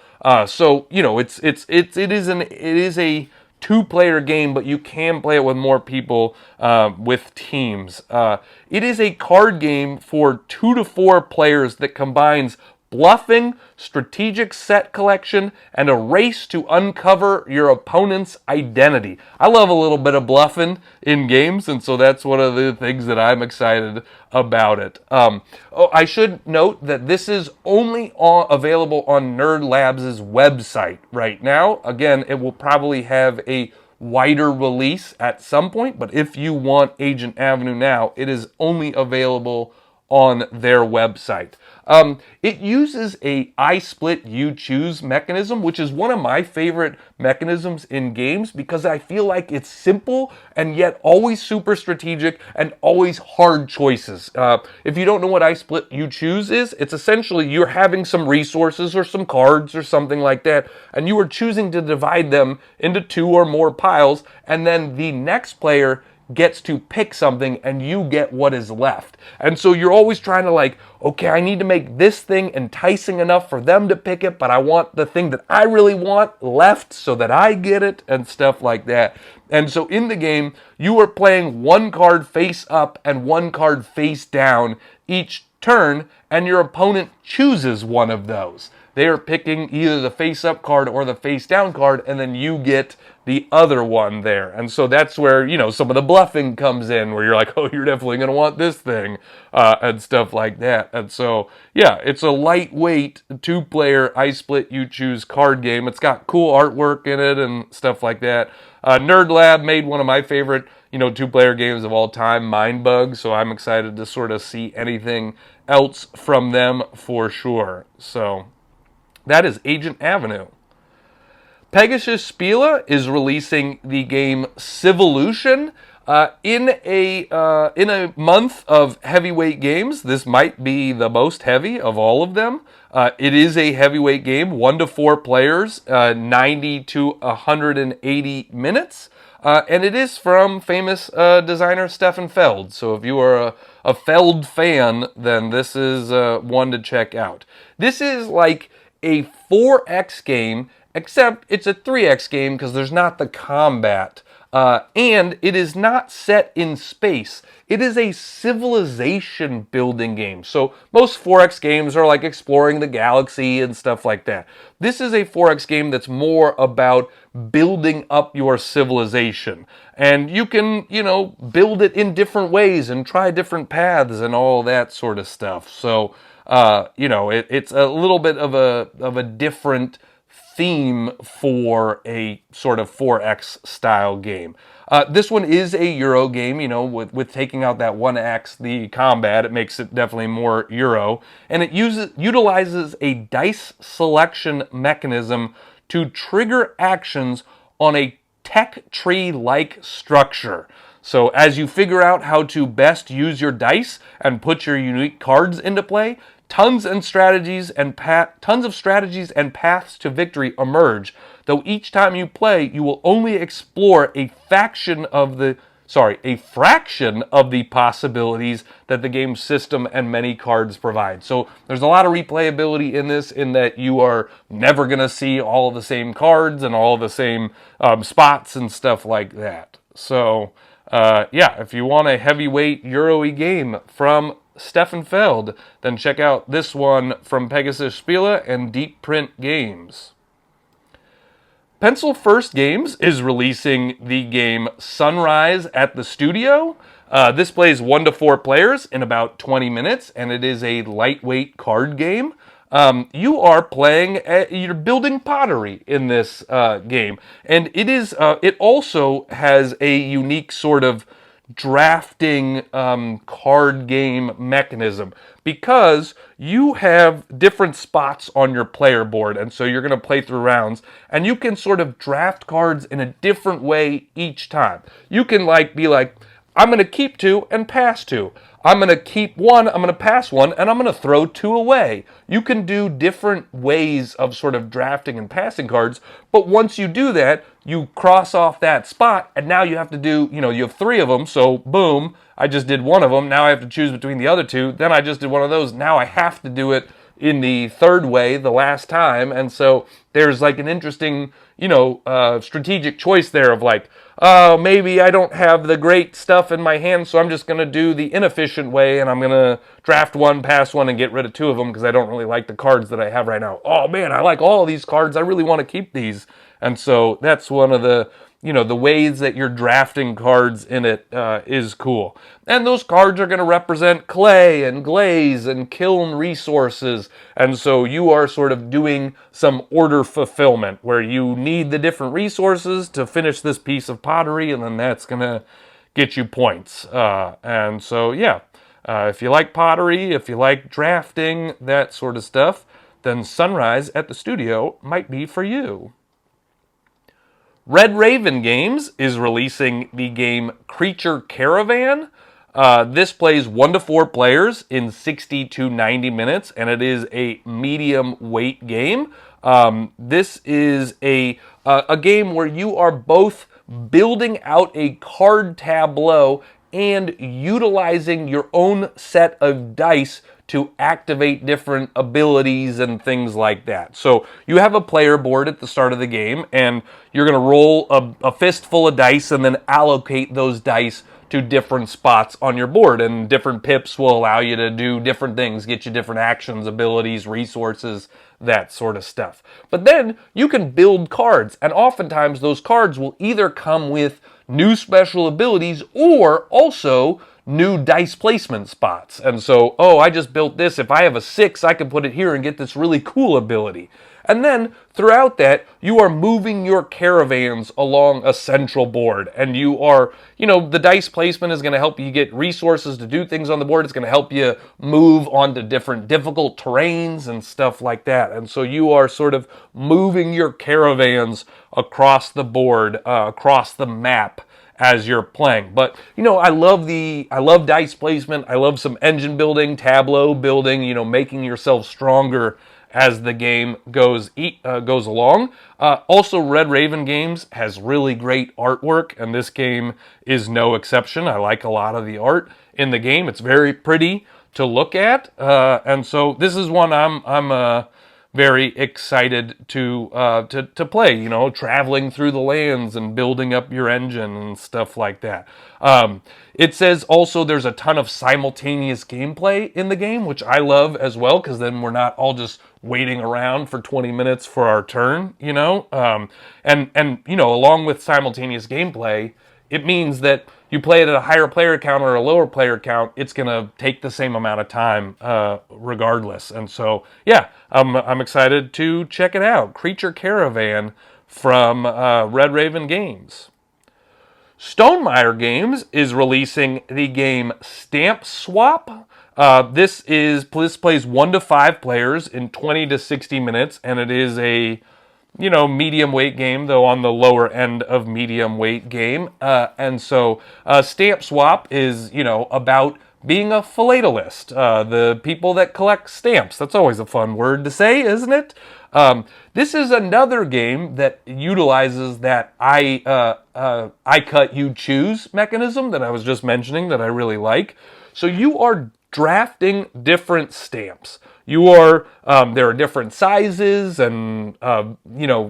So it is a 2-player game, but you can play it with more people with teams. It is a card game for 2 to 4 players that combines bluffing, strategic set collection, and a race to uncover your opponent's identity. I love a little bit of bluffing in games, and so that's one of the things that I'm excited about it. I should note that this is only available on Nerd Labs' website right now. Again, it will probably have a wider release at some point, but if you want Agent Avenue now, it is only available on their website. It uses a I split, you choose mechanism, which is one of my favorite mechanisms in games because I feel like it's simple and yet always super strategic and always hard choices. If you don't know what I split, you choose is, it's essentially you're having some resources or some cards or something like that, and you are choosing to divide them into 2 or more piles, and then the next player gets to pick something and you get what is left. And so you're always trying to like, okay, I need to make this thing enticing enough for them to pick it, but I want the thing that I really want left so that I get it and stuff like that. And so in the game, you are playing 1 card face up and 1 card face down each turn, and your opponent chooses one of those. They are picking either the face-up card or the face-down card, and then you get the other one there. And so that's where, you know, some of the bluffing comes in, where you're like, oh, you're definitely going to want this thing, and stuff like that. And so, yeah, it's a lightweight 2-player I split, you choose card game. It's got cool artwork in it and stuff like that. Nerd Lab made one of my favorite, you know, 2-player games of all time, Mind Bug, so I'm excited to sort of see anything else from them for sure. So that is Agent Avenue. Pegasus Spiele is releasing the game Civolution in a month of heavyweight games. This might be the most heavy of all of them. It is a heavyweight game, 1 to 4 players, 90 to 180 minutes. And it is from famous designer Stefan Feld. So if you are a Feld fan, then this is one to check out. This is like a 4X game, except it's a 3X game because there's not the combat. And it is not set in space. It is a civilization building game. So most 4X games are like exploring the galaxy and stuff like that. This is a 4X game that's more about building up your civilization. And you can, you know, build it in different ways and try different paths and all that sort of stuff. So, you know, it's a little bit of a different theme for a sort of 4X style game. This one is a Euro game, you know, with taking out that 1X, the combat, it makes it definitely more Euro. And it utilizes a dice selection mechanism to trigger actions on a tech tree-like structure. So as you figure out how to best use your dice and put your unique cards into play, tons of strategies and paths to victory emerge. Though each time you play, you will only explore a fraction of the possibilities that the game's system and many cards provide. So there's a lot of replayability in this, in that you are never going to see all the same cards and all the same spots and stuff like that. So yeah, if you want a heavyweight Euro-y game from Stefan Feld, then check out this one from Pegasus Spiele and Deep Print Games. Pencil First Games is releasing the game Sunrise at the Studio. This plays 1 to 4 players in about 20 minutes, and it is a lightweight card game. You are playing, you're building pottery in this game, and it also has a unique sort of drafting card game mechanism, because you have different spots on your player board, and so you're going to play through rounds, and you can sort of draft cards in a different way each time. You can be like, I'm going to keep 2 and pass 2. I'm going to keep 1, I'm going to pass 1, and I'm going to throw 2 away. You can do different ways of sort of drafting and passing cards, but once you do that, you cross off that spot, and now you have to do, you have 3 of them, so boom, I just did 1 of them, now I have to choose between the other 2, then I just did 1 of those, now I have to do it in the 3rd way the last time, and so there's like an interesting, strategic choice there of like, oh, maybe I don't have the great stuff in my hand, so I'm just going to do the inefficient way, and I'm going to draft 1, pass 1, and get rid of 2 of them because I don't really like the cards that I have right now. Oh, man, I like all of these cards. I really want to keep these. And so that's one of the, the ways that you're drafting cards in it is cool. And those cards are going to represent clay and glaze and kiln resources. And so you are sort of doing some order fulfillment where you need the different resources to finish this piece of pottery, and then that's going to get you points. And so, yeah, If you like pottery, if you like drafting, that sort of stuff, then Sunrise at the Studio might be for you. Red Raven Games is releasing the game Creature Caravan. This plays 1 to 4 players in 60 to 90 minutes, and it is a medium weight game. This is a game where you are both building out a card tableau and utilizing your own set of dice to activate different abilities and things like that. So you have a player board at the start of the game, and you're going to roll a fistful of dice and then allocate those dice to different spots on your board, and different pips will allow you to do different things, get you different actions, abilities, resources, that sort of stuff. But then you can build cards, and oftentimes those cards will either come with new special abilities or also new dice placement spots. And so, oh, I just built this. If I have a 6, I can put it here and get this really cool ability. And then throughout that, you are moving your caravans along a central board, and you are, the dice placement is going to help you get resources to do things on the board. It's going to help you move onto different difficult terrains and stuff like that. And so you are sort of moving your caravans across the board, across the map as you're playing. But I love dice placement. I love some engine building, tableau building, making yourself stronger as the game goes along. Also, Red Raven Games has really great artwork, and this game is no exception. I like a lot of the art in the game. It's very pretty to look at, and so this is one I'm very excited to play. Traveling through the lands and building up your engine and stuff like that. It says also there's a ton of simultaneous gameplay in the game, which I love as well, because then we're not all just waiting around for 20 minutes for our turn, and along with simultaneous gameplay, it means that you play it at a higher player count or a lower player count, it's going to take the same amount of time regardless. And so, yeah, I'm excited to check it out. Creature Caravan from Red Raven Games. Stonemaier Games is releasing the game Stamp Swap. This plays 1 to 5 players in 20 to 60 minutes, and it is a medium weight game, though on the lower end of medium weight game. And so Stamp Swap is, about being a philatelist, the people that collect stamps. That's always a fun word to say, isn't it? This is another game that utilizes that I cut, you choose mechanism that I was just mentioning that I really like. So you are drafting different stamps. There are different sizes and,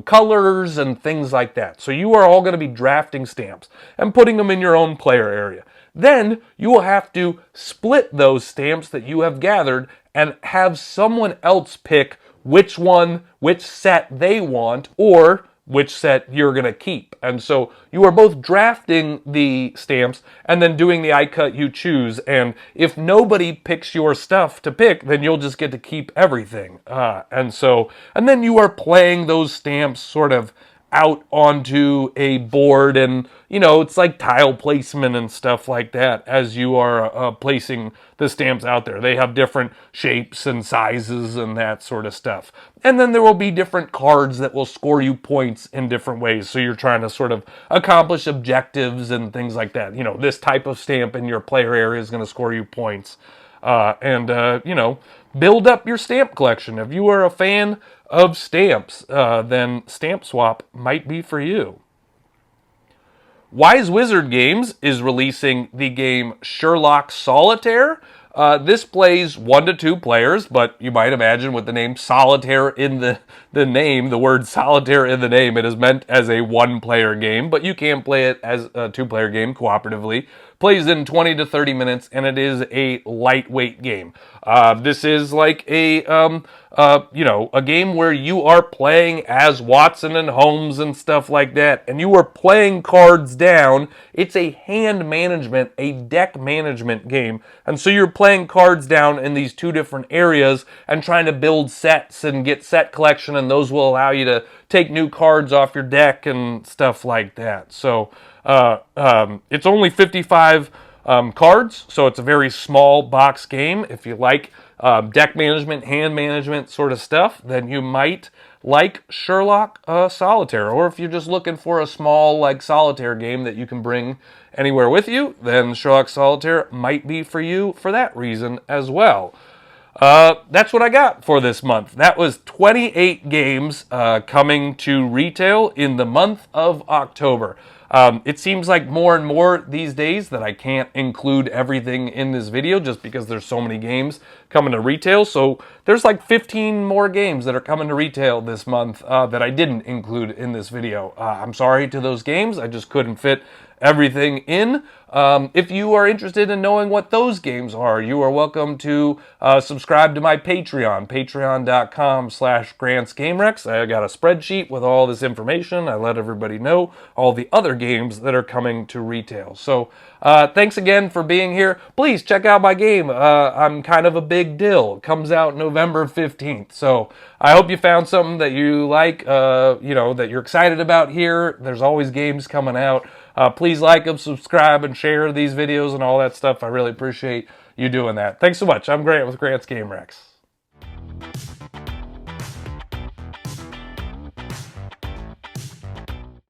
colors and things like that. So you are all going to be drafting stamps and putting them in your own player area. Then you will have to split those stamps that you have gathered and have someone else pick which set they want, or which set you're going to keep. And so you are both drafting the stamps and then doing the I cut, you choose. And if nobody picks your stuff to pick, then you'll just get to keep everything. And then you are playing those stamps sort of out onto a board, and it's like tile placement and stuff like that as you are placing the stamps out there. They have different shapes and sizes and that sort of stuff. And then there will be different cards that will score you points in different ways. So you're trying to sort of accomplish objectives and things like that. This type of stamp in your player area is going to score you points. Build up your stamp collection. If you are a fan of stamps, then Stamp Swap might be for you. Wise Wizard Games is releasing the game Sherlock Solitaire. This plays 1 to 2 players, but you might imagine with the name Solitaire in the name, the word Solitaire in the name, it is meant as a 1-player game, but you can play it as a 2-player game cooperatively. Plays in 20 to 30 minutes, and it is a lightweight game. This is like a game where you are playing as Watson and Holmes and stuff like that, and you are playing cards down. It's a hand management, a deck management game, and so you're playing cards down in these 2 different areas and trying to build sets and get set collection, and those will allow you to take new cards off your deck and stuff like that. So it's only 55 cards, so it's a very small box game. If you like deck management, hand management sort of stuff, then you might like Sherlock Solitaire. Or if you're just looking for a small like solitaire game that you can bring anywhere with you, then Sherlock Solitaire might be for you for that reason as well. That's what I got for this month. That was 28 games coming to retail in the month of October. It seems like more and more these days that I can't include everything in this video just because there's so many games coming to retail. So there's like 15 more games that are coming to retail this month that I didn't include in this video. I'm sorry to those games. I just couldn't fit everything in. If you are interested in knowing what those games are, you are welcome to subscribe to my Patreon, patreon.com/GrantsGameRex. I got a spreadsheet with all this information. I let everybody know all the other games that are coming to retail. So thanks again for being here. Please check out my game. I'm kind of a Big Dill. It comes out November 15th. So I hope you found something that you like, that you're excited about here. There's always games coming out. Please like them, subscribe, and share these videos and all that stuff. I really appreciate you doing that. Thanks so much. I'm Grant with Grant's Game Rex.